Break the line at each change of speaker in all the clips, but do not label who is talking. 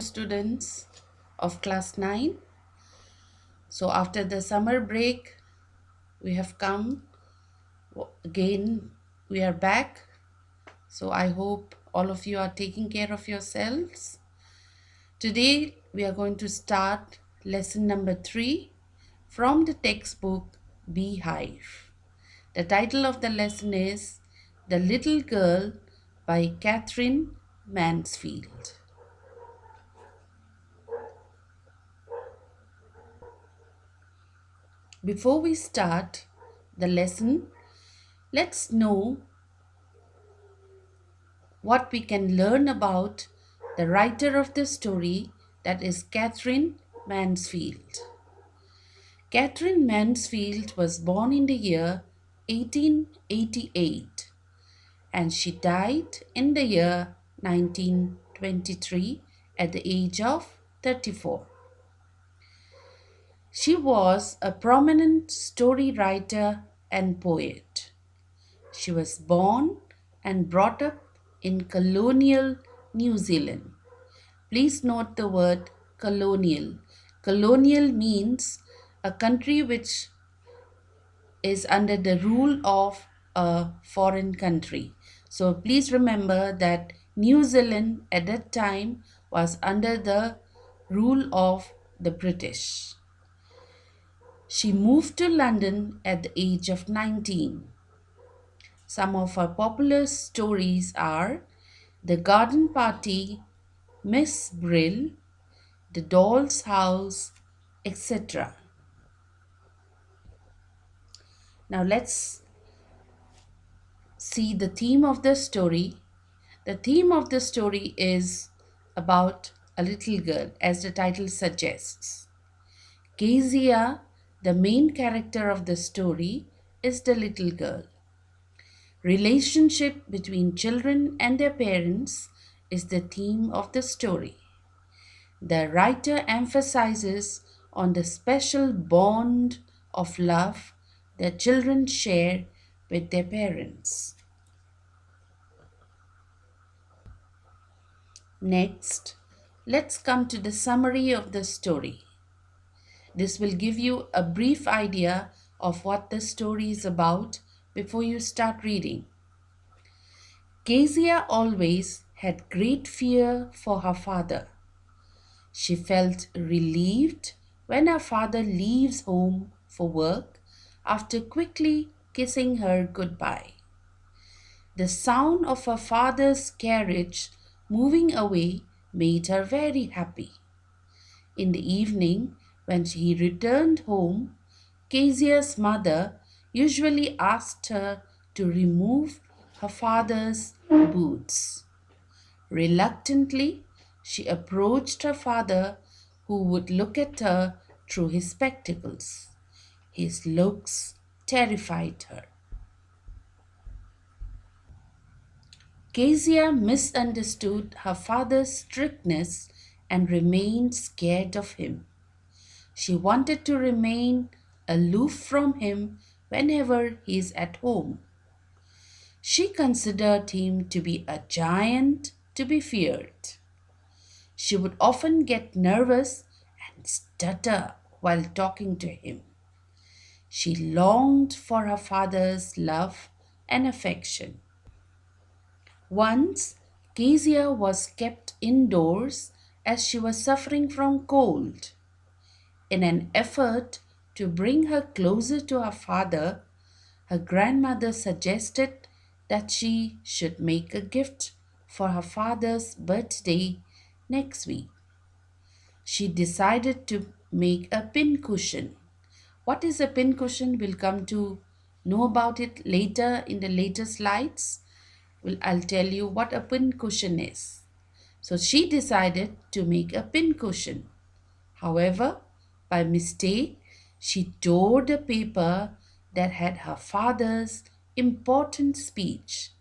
students of class 9. So after the summer break, we have come again. We are back. So I hope all of you are taking care of yourselves. Today we are going to start lesson number 3 from the textbook Beehive. The title of the lesson is The Little Girl by Katherine Mansfield. Before we start the lesson, let's know what we can learn about the writer of the story, that is Katherine Mansfield. Katherine Mansfield was born in the year 1888 and she died in the year 1923 at the age of 34. She was a prominent story writer and poet. She was born and brought up in colonial New Zealand. Please note the word colonial. Colonial means a country which is under the rule of a foreign country. So please remember that New Zealand at that time was under the rule of the British. She moved to London at the age of 19. Some of her popular stories are The Garden Party, Miss Brill, The Doll's House, etc. Now let's see the theme of the story. The theme of the story is about a little girl, as the title suggests. Kezia, the main character of the story, is the little girl. Relationship between children and their parents is the theme of the story. The writer emphasizes on the special bond of love that children share with their parents. Next, let's come to the summary of the story. This will give you a brief idea of what the story is about before you start reading. Kezia always had great fear for her father. She felt relieved when her father leaves home for work after quickly kissing her goodbye. The sound of her father's carriage moving away made her very happy. In the evening, when he returned home, Kezia's mother usually asked her to remove her father's boots. Reluctantly, she approached her father, who would look at her through his spectacles. His looks terrified her. Kezia misunderstood her father's strictness and remained scared of him. She wanted to remain aloof from him whenever he is at home. She considered him to be a giant to be feared. She would often get nervous and stutter while talking to him. She longed for her father's love and affection. Once, Kezia was kept indoors as she was suffering from cold. In an effort to bring her closer to her father, her grandmother suggested that she should make a gift for her father's birthday next week. She decided to make a pincushion. What is a pincushion? We'll come to know about it later in the later slides. I'll tell you what a pincushion is. So she decided to make a pincushion. However, by mistake, she tore the paper that had her father's important speech.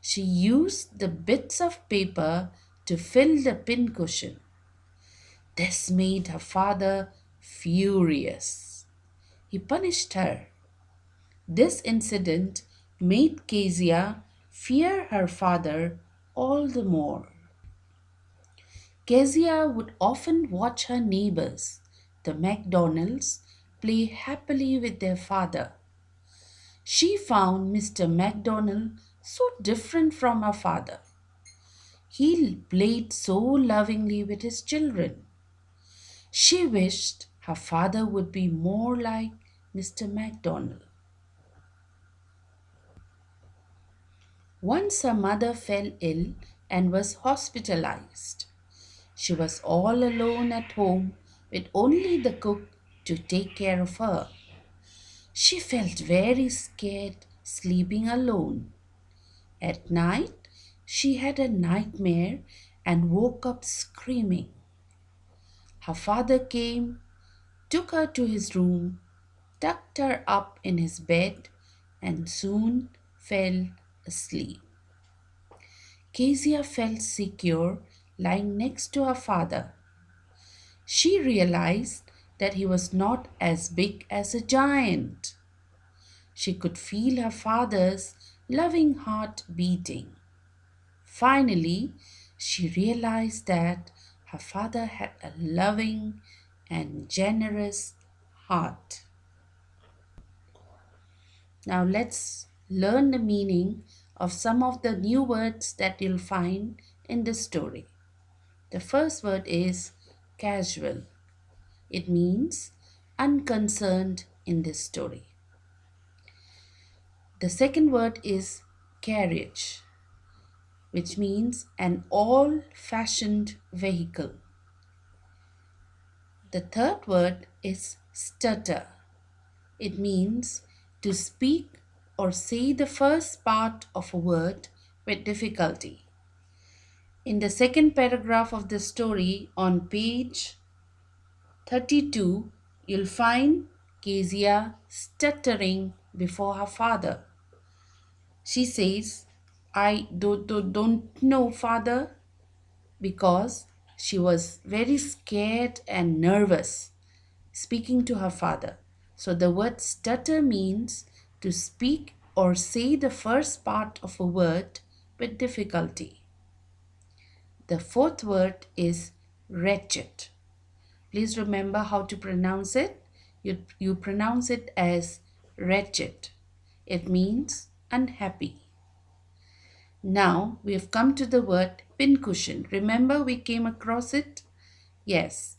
She used the bits of paper to fill the pincushion. This made her father furious. He punished her. This incident made Kezia fear her father all the more. Kezia would often watch her neighbors, the MacDonalds, play happily with their father. She found Mr. MacDonald so different from her father. He played so lovingly with his children. She wished her father would be more like Mr. MacDonald. Once her mother fell ill and was hospitalized. She was all alone at home with only the cook to take care of her. She felt very scared sleeping alone. At night, she had a nightmare and woke up screaming. Her father came, took her to his room, tucked her up in his bed, and soon fell asleep. Kezia felt secure lying next to her father. She realized that he was not as big as a giant. She could feel her father's loving heart beating. Finally, she realized that her father had a loving and generous heart. Now let's learn the meaning of some of the new words that you'll find in the story. The first word is casual. It means unconcerned in this story. The second word is carriage, which means an all fashioned vehicle. The third word is stutter. It means to speak or say the first part of a word with difficulty. In the second paragraph of the story on page 32, you'll find Kezia stuttering before her father. She says, I don't know, father, because she was very scared and nervous speaking to her father. So the word stutter means to speak or say the first part of a word with difficulty. The fourth word is wretched. Please remember how to pronounce it. You pronounce it as wretched. It means unhappy. Now we have come to the word pincushion. Remember we came across it? Yes.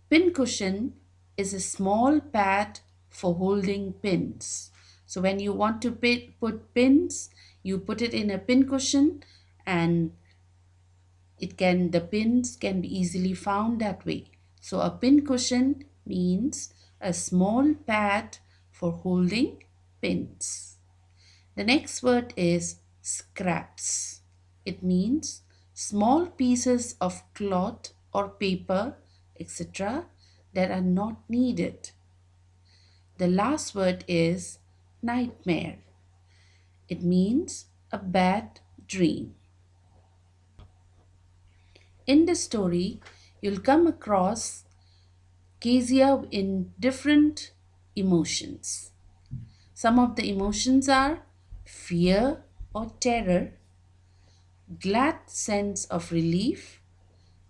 Pincushion is a small pad for holding pins. So when you want to put pins, you put it in a pincushion and the pins can be easily found that way. So a pincushion means a small pad for holding pins. The next word is scraps. It means small pieces of cloth or paper, etc., that are not needed. The last word is nightmare. It means a bad dream. In the story, you'll come across Kezia in different emotions. Some of the emotions are fear or terror, glad sense of relief,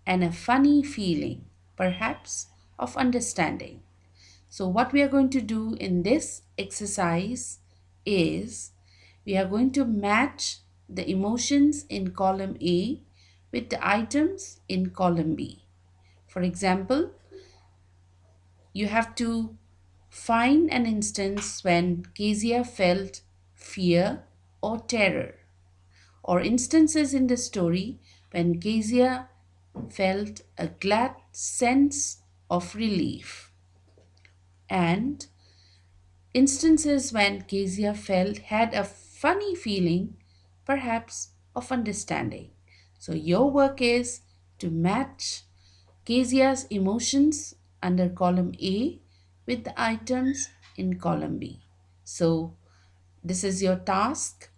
and a funny feeling, perhaps of understanding. So, what we are going to do in this exercise is we are going to match the emotions in column A with the items in column B. For example, you have to find an instance when Kezia felt fear or terror, or instances in the story when Kezia felt a glad sense of relief, and instances when Kezia felt had a funny feeling, perhaps of understanding. So your work is to match Kezia's emotions under column A with the items in column B. So this is your task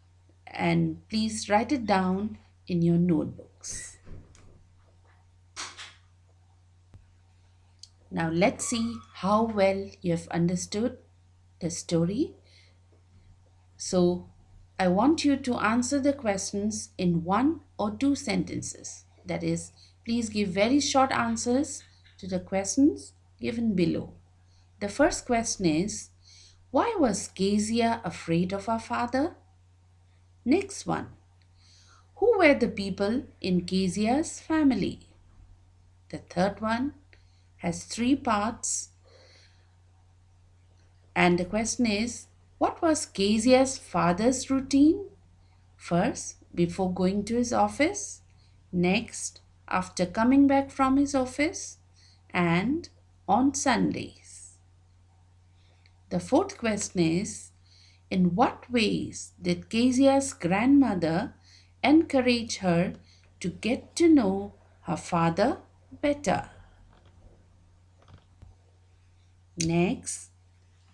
and please write it down in your notebooks. Now let's see how well you have understood the story. So I want you to answer the questions in one or two sentences. That is, Please give very short answers to the questions given below. The first question is, why was Kezia afraid of her father? Next one, who were the people in Kezia's family? The third one has three parts, and the question is, what was Kezia's father's routine? First, before going to his office, next, after coming back from his office, and on Sundays. The fourth question is, in what ways did Kezia's grandmother encourage her to get to know her father better? Next,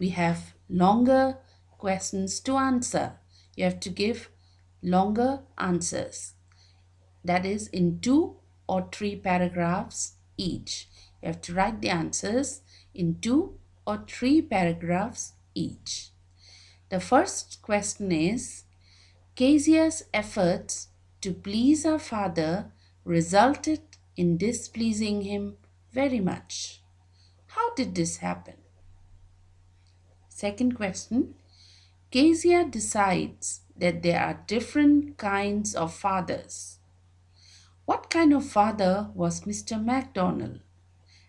we have longer questions to answer. You have to give longer answers. That is in 2 or 3 paragraphs each. You have to write the answers in 2 or 3 paragraphs each. The first question is, Kezia's efforts to please her father resulted in displeasing him very much. How did this happen? Second question, Kezia decides that there are different kinds of fathers. What kind of father was Mr. MacDonald?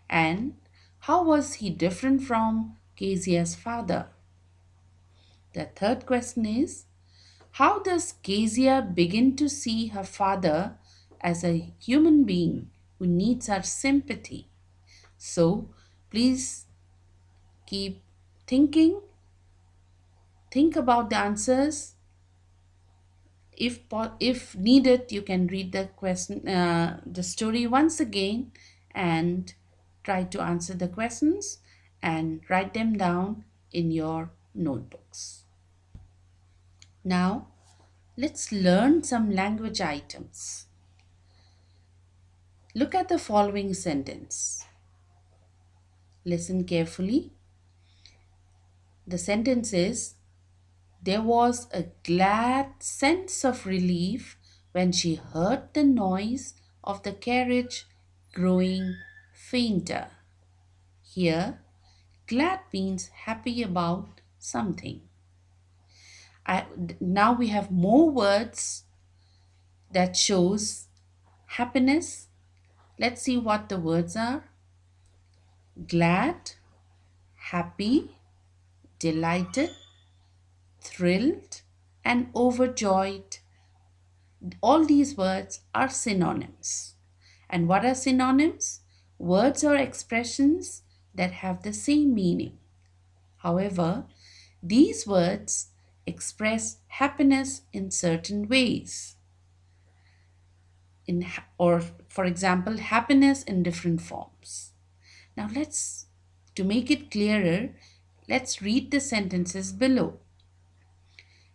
And how was he different from Kezia's father? The third question is, how does Kezia begin to see her father as a human being who needs our sympathy? So, please keep thinking, think about the answers. If needed, you can read the story once again and try to answer the questions and write them down in your notebooks. Now, let's learn some language items. Look at the following sentence. Listen carefully. The sentence is, there was a glad sense of relief when she heard the noise of the carriage growing fainter. Here, glad means happy about something. Now we have more words that shows happiness. Let's see what the words are. Glad, happy, delighted, thrilled, and overjoyed. All these words are synonyms. And what are synonyms? Words or expressions that have the same meaning. However, these words express happiness in certain ways. Or, for example, happiness in different forms. Now to make it clearer, let's read the sentences below.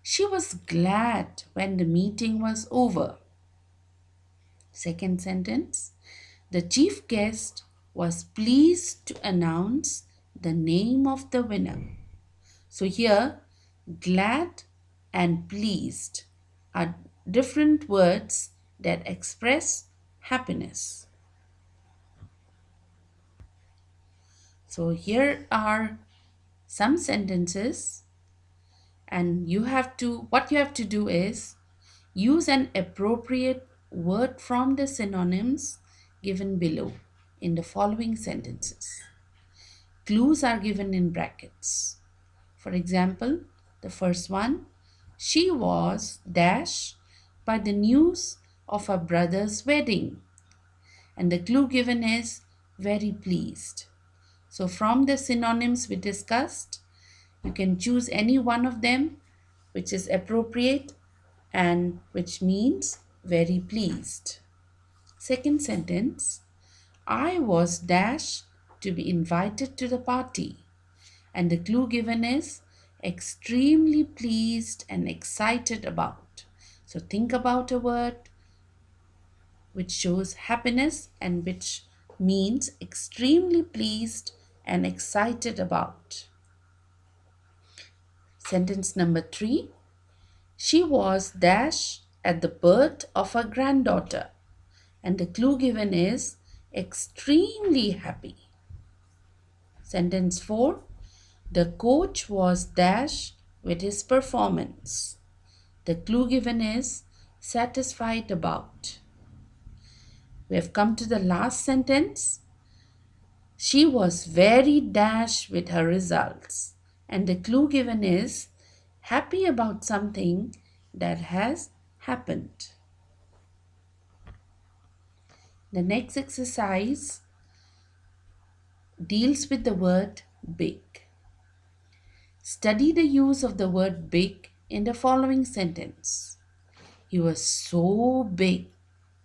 She was glad when the meeting was over. Second sentence, the chief guest was pleased to announce the name of the winner. So here, glad and pleased are different words that express happiness. So here are some sentences, and what you have to do is use an appropriate word from the synonyms given below in the following sentences. Clues are given in brackets. For example, the first one, she was dash by the news of her brother's wedding. And the clue given is very pleased. So from the synonyms we discussed, you can choose any one of them which is appropriate and which means very pleased. Second sentence, I was dash to be invited to the party. And the clue given is extremely pleased and excited about. So think about a word which shows happiness and which means extremely pleased and excited about. Sentence number 3. She was dash at the birth of her granddaughter. And the clue given is extremely happy. Sentence 4. The coach was dash with his performance. The clue given is satisfied about. We have come to the last sentence. She was very dash with her results. And the clue given is happy about something that has happened. The next exercise deals with the word big. Study the use of the word big in the following sentence. He was so big,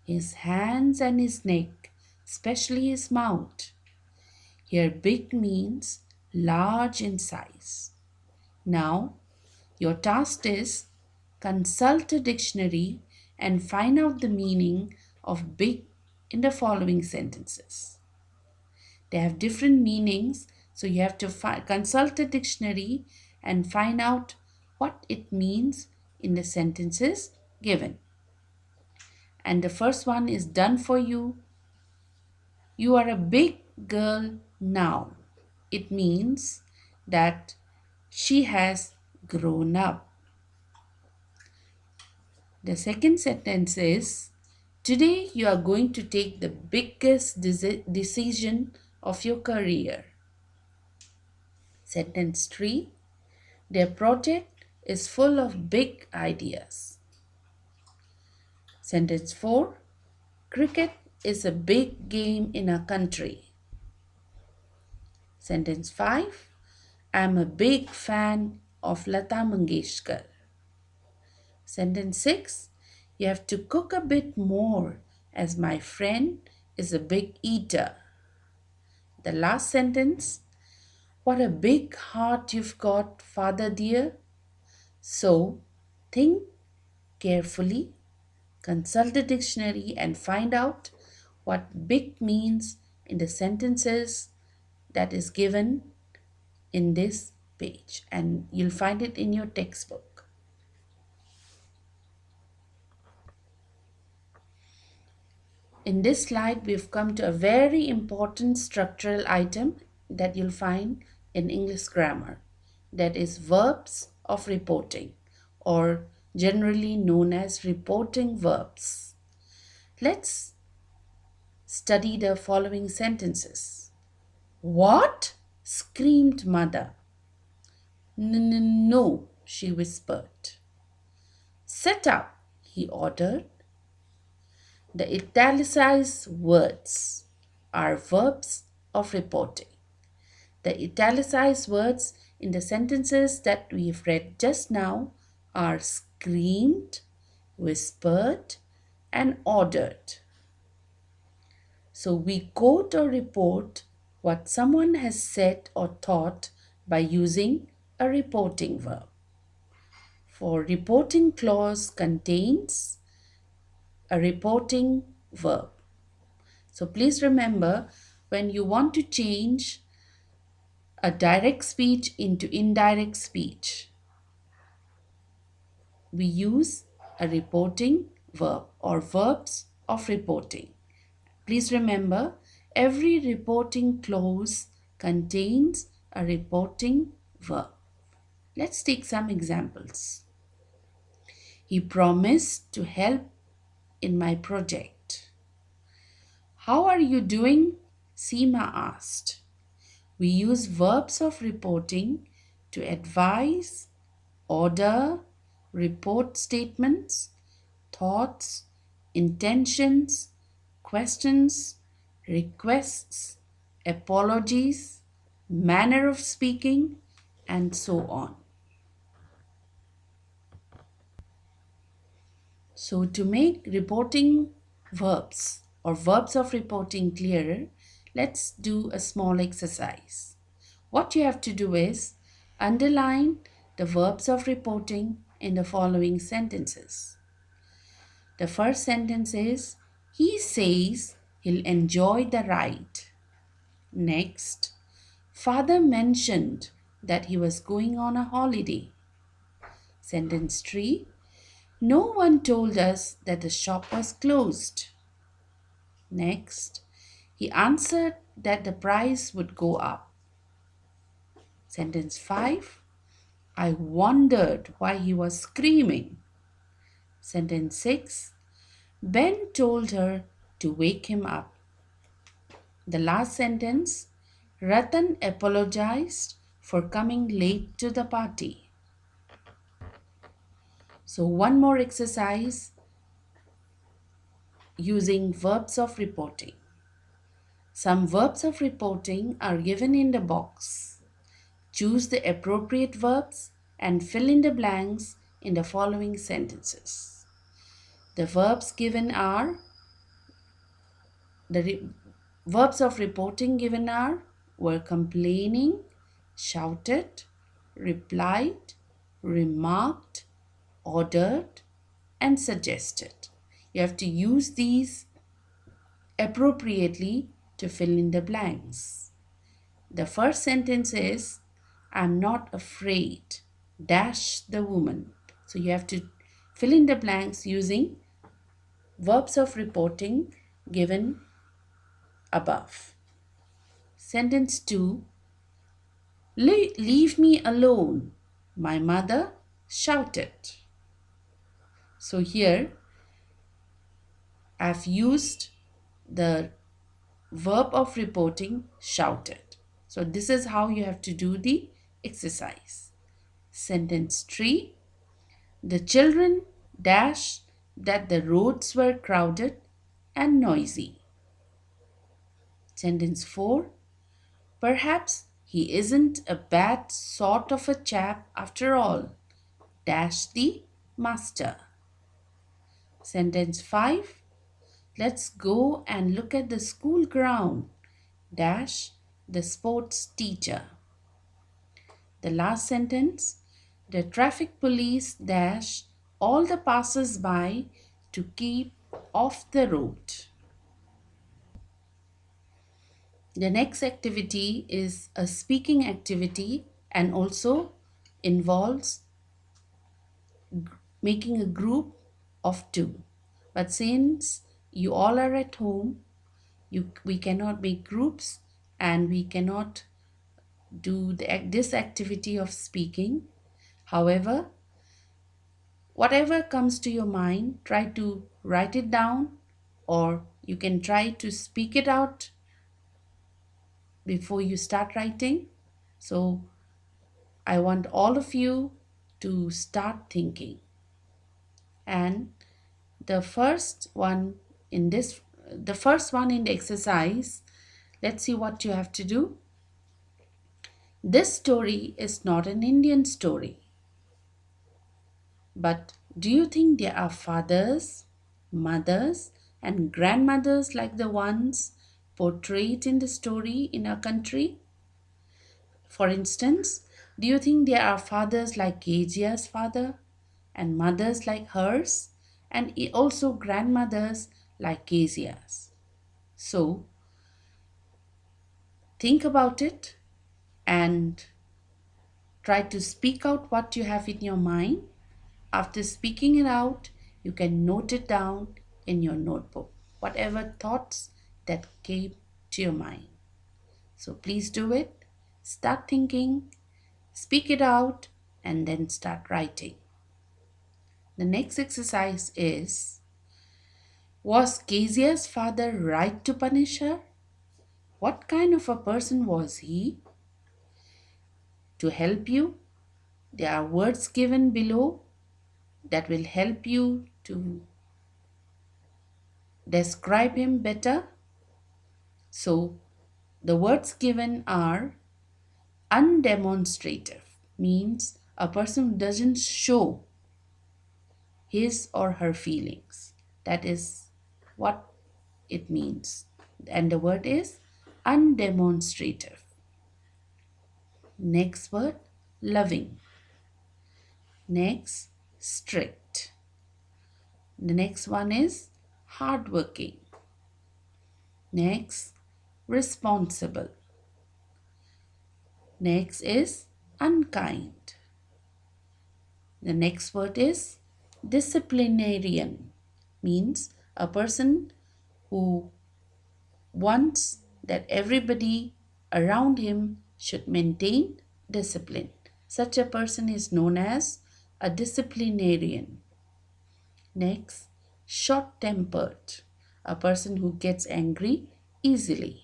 his hands and his neck, especially his mouth. Here, big means large in size. Now, your task is consult a dictionary and find out the meaning of big in the following sentences. They have different meanings, so you have to consult a dictionary and find out what it means in the sentences given. And the first one is done for you. You are a big girl now. It means that she has grown up. The second sentence is, today you are going to take the biggest decision of your career. Sentence 3. Their project is full of big ideas. Sentence 4. Cricket is a big game in our country. Sentence 5. I am a big fan of Lata Mangeshkar. Sentence 6. You have to cook a bit more as my friend is a big eater. The last sentence. What a big heart you've got, father dear. So, think carefully, consult the dictionary and find out what big means in the sentences that is given in this page, and you'll find it in your textbook. In this slide, we've come to a very important structural item that you'll find in English grammar. That is verbs of reporting, or generally known as reporting verbs. Let's study the following sentences. What? Screamed mother. No, she whispered. Sit up, he ordered. The italicized words are verbs of reporting. The italicized words in the sentences that we've read just now are screamed, whispered, and ordered. So we quote or report what someone has said or thought by using a reporting verb. For reporting clause contains a reporting verb. So please remember, when you want to change a direct speech into indirect speech, we use a reporting verb or verbs of reporting. Please remember, every reporting clause contains a reporting verb. Let's take some examples. He promised to help in my project. How are you doing? Seema asked. We use verbs of reporting to advise, order, report statements, thoughts, intentions, questions, requests, apologies, manner of speaking, and so on. So to make reporting verbs or verbs of reporting clearer, let's do a small exercise. What you have to do is underline the verbs of reporting in the following sentences. The first sentence is, he says he'll enjoy the ride. Next, father mentioned that he was going on a holiday. Sentence 3, no one told us that the shop was closed. Next, he answered that the price would go up. Sentence 5. I wondered why he was screaming. Sentence 6. Ben told her to wake him up. The last sentence. Ratan apologized for coming late to the party. So, one more exercise using verbs of reporting. Some verbs of reporting are given in the box. Choose the appropriate verbs and fill in the blanks in the following sentences. The verbs given are verbs of reporting given are were complaining, shouted, replied, remarked, ordered, and suggested. You have to use these appropriately to fill in the blanks. The first sentence is, I'm not afraid, dash the woman. So you have to fill in the blanks using verbs of reporting given above. Sentence 2, leave me alone, my mother shouted. So here I've used the verb of reporting shouted. So this is how you have to do the exercise. Sentence 3. The children dash that the roads were crowded and noisy. Sentence 4. Perhaps he isn't a bad sort of a chap after all. Dash the master. Sentence 5. Let's go and look at the school ground. Dash the sports teacher. The last sentence. The traffic police dash all the passers-by to keep off the road. The next activity is a speaking activity and also involves making a group of 2. But since you all are at home, we cannot make groups and we cannot do this activity of speaking. However, whatever comes to your mind, try to write it down, or you can try to speak it out before you start writing. So I want all of you to start thinking. And the first one in the exercise, let's see what you have to do. This story is not an Indian story. But do you think there are fathers, mothers, and grandmothers like the ones portrayed in the story in our country? For instance, do you think there are fathers like Kezia's father, and mothers like hers, and also grandmothers like Kezia's? So, think about it and try to speak out what you have in your mind. After speaking it out, you can note it down in your notebook, whatever thoughts that came to your mind. So please do it. Start thinking, speak it out, and then start writing. The next exercise is, was Kezia's father right to punish her? What kind of a person was he? To help you, there are words given below that will help you to describe him better. So the words given are undemonstrative, means a person who doesn't show his or her feelings. That is what it means. And the word is undemonstrative. Next word, loving. Next, strict. The next one is hardworking. Next, responsible. Next is unkind. The next word is disciplinarian, means a person who wants that everybody around him should maintain discipline. Such a person is known as a disciplinarian. Next, short tempered, a person who gets angry easily.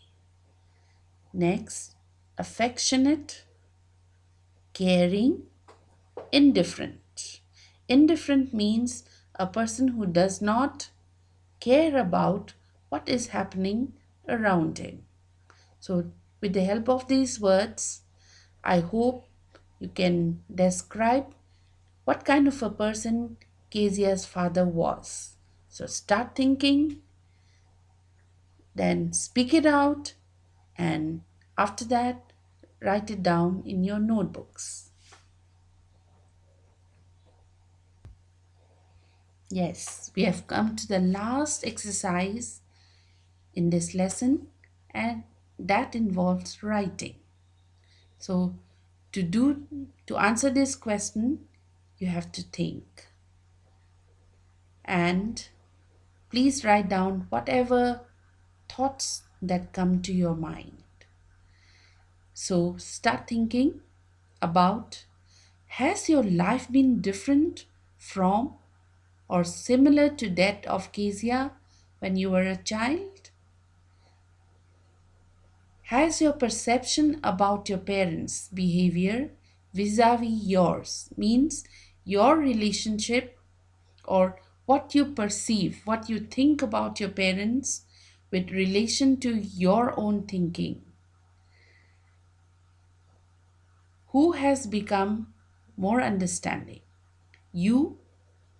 Next, affectionate, caring, indifferent. Indifferent means a person who does not care about what is happening around him. So, with the help of these words, I hope you can describe what kind of a person Kezia's father was. So, start thinking, then speak it out, and after that, write it down in your notebooks. Yes, we have come to the last exercise in this lesson, and that involves writing. So, to answer this question, you have to think, and please write down whatever thoughts that come to your mind. So, start thinking about, has your life been different from or similar to that of Kezia when you were a child? Has your perception about your parents' behavior vis-a-vis yours, means your relationship or what you perceive, what you think about your parents with relation to your own thinking? Who has become more understanding, you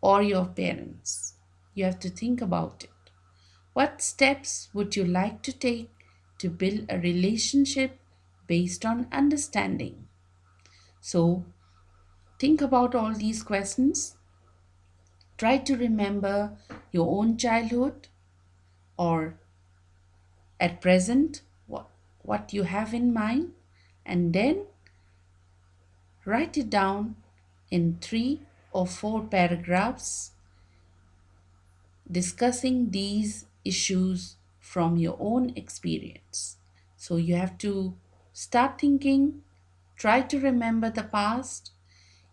or your parents? You have to think about it. What steps would you like to take to build a relationship based on understanding? So, think about all these questions. Try to remember your own childhood or at present what you have in mind, and then write it down in 3 or 4 paragraphs discussing these issues from your own experience. So you have to start thinking, try to remember the past.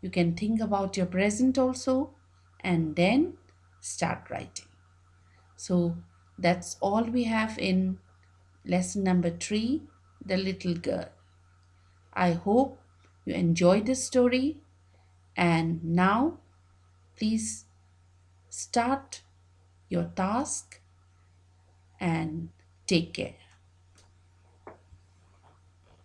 You can think about your present also, and then start writing. So that's all we have in lesson number 3, The Little Girl. I hope you enjoyed this story, and now please start your task and take care.